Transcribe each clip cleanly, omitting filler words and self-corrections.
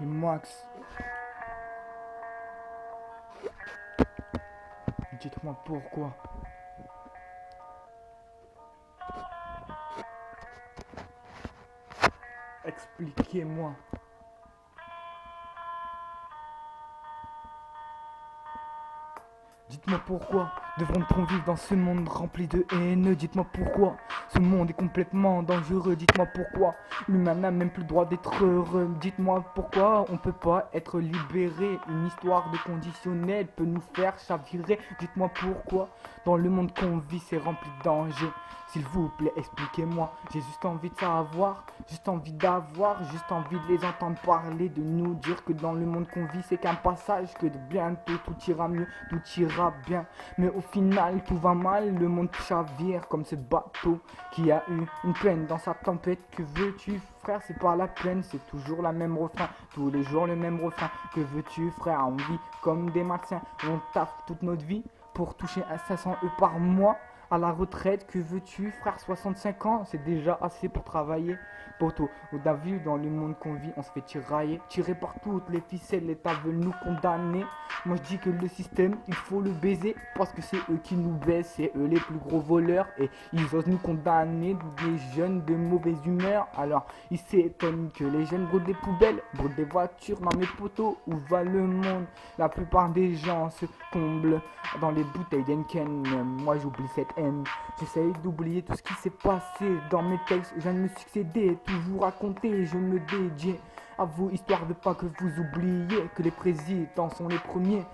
Max, dites-moi pourquoi. Expliquez-moi. Dites-moi pourquoi devons-nous vivre dans ce monde rempli de haine? Dites-moi pourquoi ce monde est complètement dangereux. Dites-moi pourquoi l'humain n'a même plus le droit d'être heureux. Dites-moi pourquoi on peut pas être libéré. Une histoire de conditionnel peut nous faire chavirer. Dites-moi pourquoi dans le monde qu'on vit c'est rempli de dangers. S'il vous plaît, expliquez-moi. J'ai juste envie de savoir, juste envie d'avoir, juste envie de les entendre parler, de nous dire que dans le monde qu'on vit, c'est qu'un passage, que de bientôt tout ira mieux, tout ira bien. Mais au final, tout va mal, le monde chavire comme ce bateau qui a eu une peine dans sa tempête. Que veux-tu, frère? C'est pas la peine, c'est toujours la même refrain, tous les jours le même refrain. Que veux-tu, frère? On vit comme des malsains, on taffe toute notre vie pour toucher un 500 € par mois. À la retraite, que veux-tu, frère? 65 ans, c'est déjà assez pour travailler. Poto, on a vu dans le monde qu'on vit, on se fait tirailler, tirer par toutes les ficelles, l'État veut nous condamner. Moi je dis que le système, il faut le baiser, parce que c'est eux qui nous baissent, c'est eux les plus gros voleurs, et ils osent nous condamner, des jeunes de mauvaise humeur. Alors ils s'étonnent que les jeunes brûlent des poubelles, brûlent des voitures. Dans mes poteaux, où va le monde? La plupart des gens se comblent dans les bouteilles d'Henken. Moi j'oublie cette haine, j'essaye d'oublier tout ce qui s'est passé. Dans mes textes, je viens de me succéder, toujours raconter, je me dédie à vous, histoire de pas que vous oubliez que les présidents sont les premiers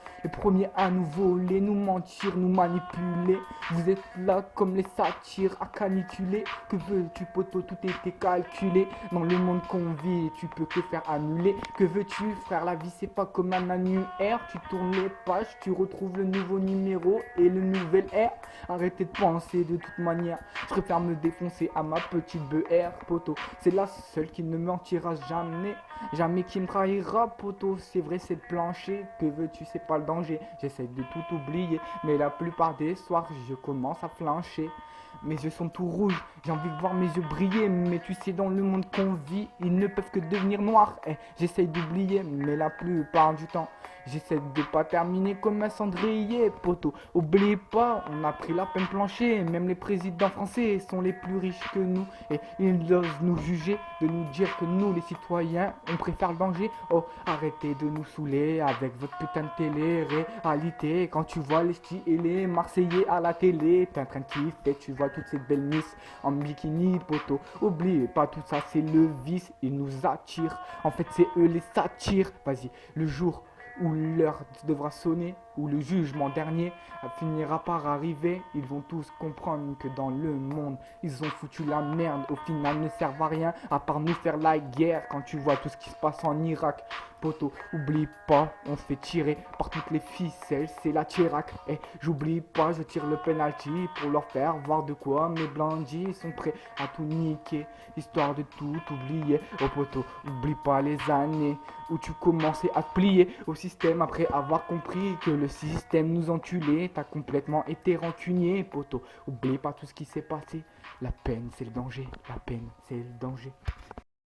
à nous voler, nous mentir, nous manipuler. Vous êtes là comme les satires à caniculer. Que veux-tu, poteau? Tout était calculé. Dans le monde qu'on vit, tu peux que faire annuler. Que veux-tu, frère? La vie c'est pas comme un annuaire. Tu tournes les pages, tu retrouves le nouveau numéro et le nouvel air. Arrêtez de penser, de toute manière je préfère me défoncer à ma petite BR, poteau. C'est la seule qui ne mentira jamais, jamais qui me trahira, poteau. C'est vrai, c'est le plancher. Que veux-tu? C'est pas le danger. J'essaie de tout oublier, mais la plupart des soirs je commence à flancher. Mes yeux sont tout rouges, j'ai envie de voir mes yeux briller. Mais tu sais, dans le monde qu'on vit, ils ne peuvent que devenir noirs. J'essaye d'oublier, mais la plupart du temps j'essaie de pas terminer comme un cendrier, poteau. Oublie pas, on a pris la peine plancher. Même les présidents français sont les plus riches que nous, et ils osent nous juger, de nous dire que nous les citoyens, on préfère le danger. Oh, arrêtez de nous saouler avec votre putain de télé-réalité. Quand tu vois les ch'tis et les Marseillais à la télé, t'es en train de kiffer, tu vois toutes ces belles miss en bikini, poteau. Oubliez pas, tout ça c'est le vice, ils nous attirent. En fait c'est eux les satires. Vas-y, le jour où l'heure devra sonner, où le jugement dernier finira par arriver, ils vont tous comprendre que dans le monde, ils ont foutu la merde. Au final, ne servent à rien à part nous faire la guerre. Quand tu vois tout ce qui se passe en Irak, poteau, oublie pas, on se fait tirer par toutes les ficelles, c'est la Chirac. Et j'oublie pas, je tire le penalty pour leur faire voir de quoi mes blandis sont prêts à tout niquer, histoire de tout oublier. Oh poteau, oublie pas les années où tu commençais à te plier au système après avoir compris que le système nous enculait. T'as complètement été rancunier, poteau. Oublie pas tout ce qui s'est passé. La peine, c'est le danger. La peine, c'est le danger.